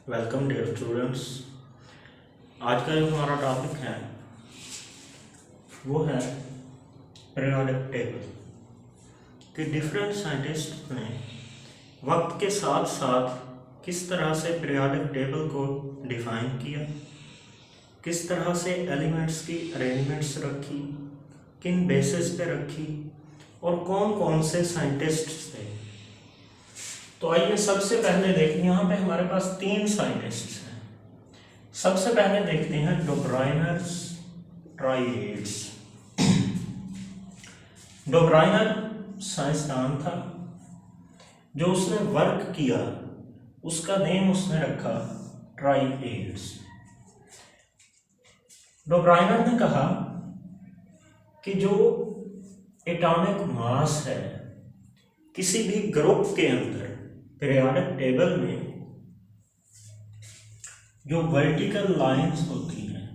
Welcome dear students. आज का जो हमारा टॉपिक है वो है पीरियोडिक टेबल कि डिफरेंट साइंटिस्ट ने वक्त के साथ साथ किस तरह से पीरियोडिक टेबल को डिफाइन किया, किस तरह से एलिमेंट्स की अरेंजमेंट्स रखी, किन बेसिस पे रखी और कौन कौन से साइंटिस्ट्स थे। तो आइए सबसे पहले देखें, यहाँ पे हमारे पास 3 साइंटिस्ट्स हैं। सबसे पहले देखते हैं डो ब्राइनर ट्राइएड्स। डो ब्राइनर साइंसदान था, जो उसने वर्क किया उसका नेम उसने रखा ट्राइएड्स। डो ब्राइनर ने कहा कि जो एटॉमिक मास है किसी भी ग्रुप के अंदर पीरियोडिक टेबल में, जो वर्टिकल लाइंस होती हैं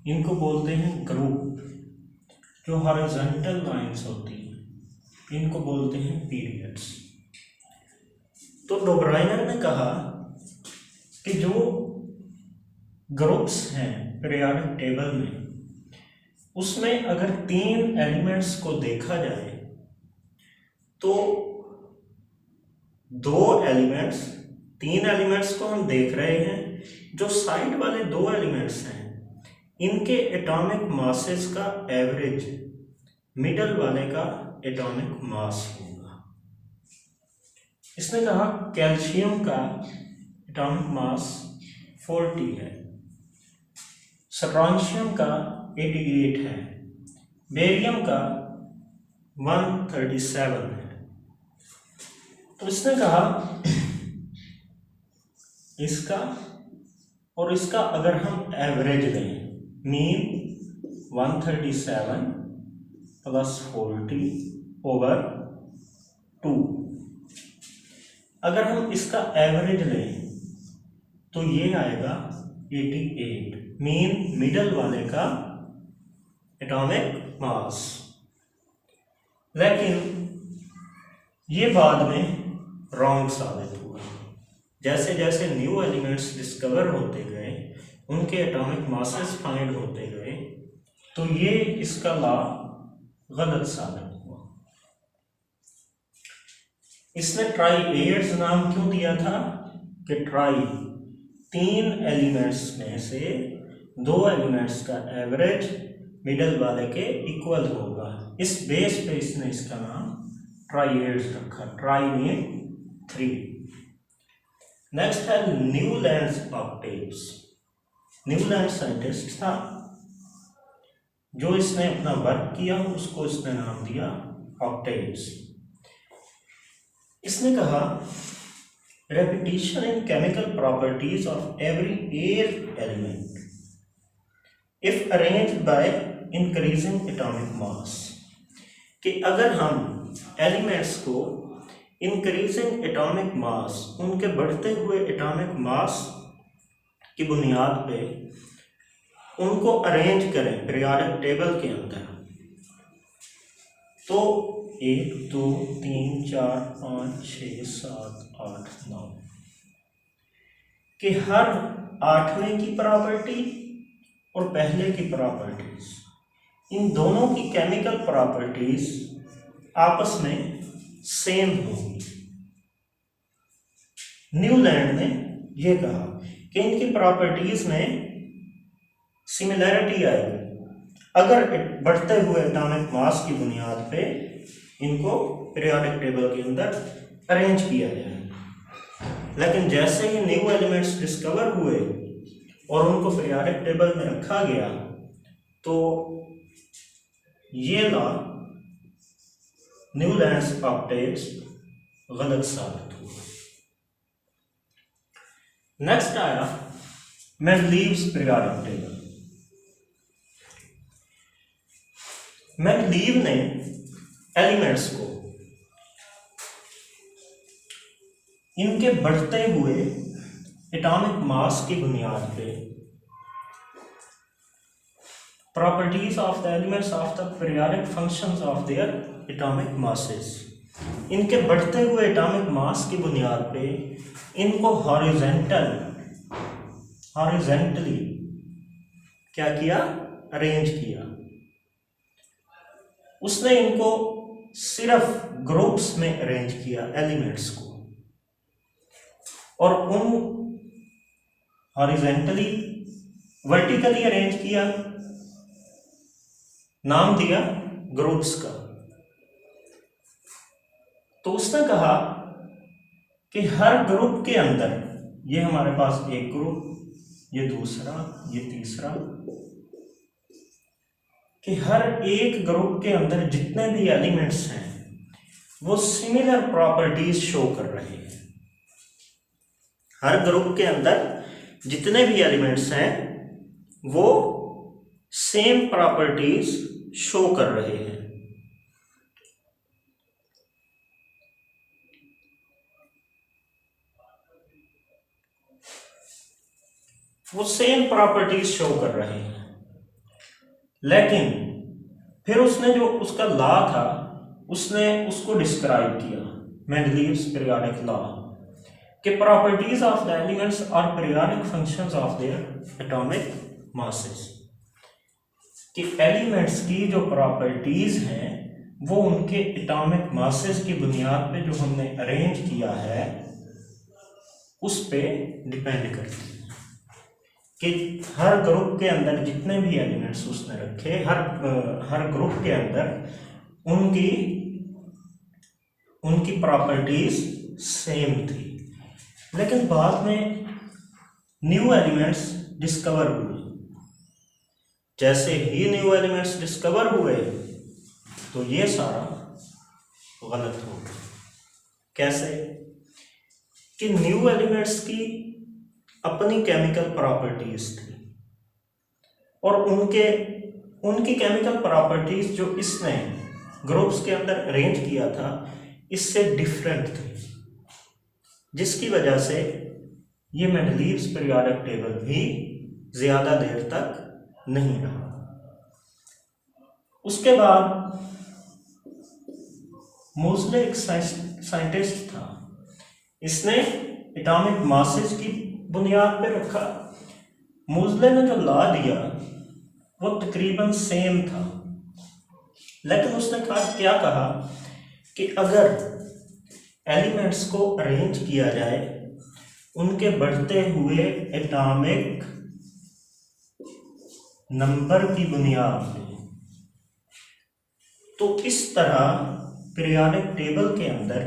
इनको बोलते हैं ग्रुप, जो हॉरिजॉन्टल लाइंस होती हैं इनको बोलते हैं पीरियड्स। तो डो ब्राइनर ने कहा कि जो ग्रुप्स हैं पीरियोडिक टेबल में, उसमें अगर 3 एलिमेंट्स को देखा जाए तो 3 एलिमेंट्स को हम देख रहे हैं। जो साइड वाले 2 एलिमेंट्स हैं इनके एटॉमिक मासेस का एवरेज मिडल वाले का एटॉमिक मास होगा। इसने कहा कैल्शियम का एटॉमिक मास 40 है, स्ट्रोंशियम का 88 है, बेरियम का 137 है। तो इसने कहा इसका और इसका अगर हम एवरेज लें, मीन 137 प्लस 40/2, अगर हम इसका एवरेज लें तो ये आएगा 88, मीन मिडल वाले का एटॉमिक मास। लेकिन ये बाद में रॉन्ग साबित हुआ। जैसे जैसे न्यू एलिमेंट्स डिस्कवर होते गए, उनके एटॉमिक मासेस फाइंड होते गए, तो ये इसका लॉ गलत साबित हुआ। इसने ट्राइएड्स नाम क्यों दिया था कि 3 एलिमेंट्स में से 2 एलिमेंट्स का एवरेज मिडल वाले के इक्वल होगा। इस बेस पे इसने इसका नाम ट्राइएड्स रखा, ट्राई मीन 3। नेक्स्ट है न्यूलैंड ऑक्टेव्स। न्यूलैंड साइंटिस्ट था, जो इसने अपना वर्क किया उसको इसने नाम दिया ऑक्टेव्स। इसने कहा repetition in chemical properties of every air element if arranged by increasing atomic mass, कि अगर हम एलिमेंट्स को इंक्रीजिंग एटॉमिक मास, उनके बढ़ते हुए एटॉमिक मास की बुनियाद पे उनको अरेंज करें पीरियोडिक टेबल के अंदर, तो 1 2 3 4 5 6 7 8 9 कि हर 8वें की प्रॉपर्टी और पहले की प्रॉपर्टीज, इन दोनों की केमिकल प्रॉपर्टीज आपस में सेम होगी। न्यूलैंड ने यह कहा कि इनकी प्रॉपर्टीज में सिमिलैरिटी आएगी अगर बढ़ते हुए एटॉमिक मास की बुनियाद पे इनको पीरियोडिक टेबल के अंदर अरेंज किया जाए। लेकिन जैसे ही न्यू एलिमेंट्स डिस्कवर हुए और उनको पीरियोडिक टेबल में रखा गया, तो ये लॉ न्यूलैंड ऑक्टेव्स गलत साबित हुआ। नेक्स्ट आया मेंडलीव्स पीरियोडिक टेबल। मेंडलीव ने एलिमेंट्स को इनके बढ़ते हुए एटॉमिक मास की बुनियाद पे properties of the elements of the periodic functions of their atomic masses, इनके बढ़ते हुए एटॉमिक मास की बुनियाद पे इनको हॉरिजॉन्टल हॉरिजॉन्टली क्या किया, अरेंज किया। उसने इनको सिर्फ ग्रुप्स में अरेंज किया एलिमेंट्स को, और उन हॉरिजॉन्टली वर्टिकली अरेंज किया, नाम दिया ग्रुप्स का। तो उसने कहा कि हर ग्रुप के अंदर, ये हमारे पास एक ग्रुप, ये दूसरा, ये तीसरा, कि हर एक ग्रुप के अंदर जितने भी एलिमेंट्स हैं वो सिमिलर प्रॉपर्टीज शो कर रहे हैं। हर ग्रुप के अंदर जितने भी एलिमेंट्स हैं वो सेम प्रॉपर्टीज शो कर रहे हैं। वो सेम प्रॉपर्टीज शो कर रहे हैं, लेकिन फिर उसने जो उसका लॉ था उसने उसको डिस्क्राइब किया, मेंडलीव्स पीरियोडिक लॉ, कि properties of the elements are periodic functions of their atomic masses. कि एलिमेंट्स की जो प्रॉपर्टीज हैं वो उनके एटॉमिक मासेस की बुनियाद पे जो हमने अरेंज किया है उस पे डिपेंड करती है। कि हर ग्रुप के अंदर जितने भी एलिमेंट्स उसने रखे, हर ग्रुप के अंदर उनकी प्रॉपर्टीज सेम थी। लेकिन बाद में न्यू एलिमेंट्स डिस्कवर हुए। जैसे ही न्यू एलिमेंट्स डिस्कवर हुए तो ये सारा गलत हो गया। कैसे? कि न्यू एलिमेंट्स की अपनी केमिकल प्रॉपर्टीज थी, और उनकी केमिकल प्रॉपर्टीज जो इसने ग्रुप्स के अंदर अरेंज किया था इससे डिफरेंट थी, जिसकी वजह से ये मेंडलीव्स पीरियोडिक टेबल भी ज्यादा देर तक नहीं रहा। उसके बाद मोज़ले एक साइंटिस्ट था, इसने एटॉमिक मासेस की बुनियाद पे रखा। मोज़ले ने जो लॉ दिया वो तकरीबन सेम था, लेकिन उसने क्या कहा कि अगर एलिमेंट्स को अरेंज किया जाए उनके बढ़ते हुए एटॉमिक नंबर की बुनियाद पे, तो इस तरह पीरियोडिक टेबल के अंदर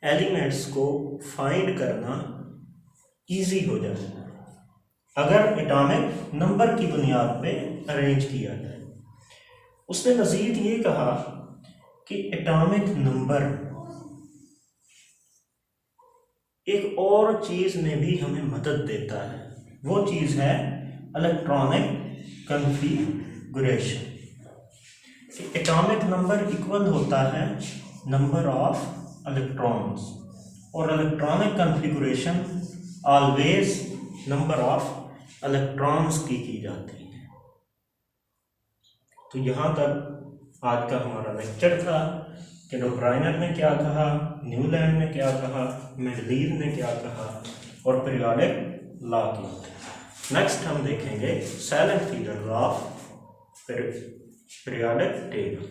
एलिमेंट्स को फाइंड करना इजी हो जाएगा अगर एटॉमिक नंबर की बुनियाद पे अरेंज किया जाए। उसने मजीद ये कहा कि एटॉमिक नंबर एक और चीज में भी हमें मदद देता है, वो चीज है electronic configuration. Atomic number equal होता है नंबर ऑफ इलेक्ट्रॉन्स, और electronic configuration always number of electrons की जाती है। तो यहाँ तक आज का हमारा लेक्चर था कि डॉक्राइनर ने क्या कहा, न्यूलैंड ने क्या कहा, मेंडलीव ने क्या कहा, और पीरियोडिक लॉ की। नेक्स्ट हम देखेंगे salient features of periodic table.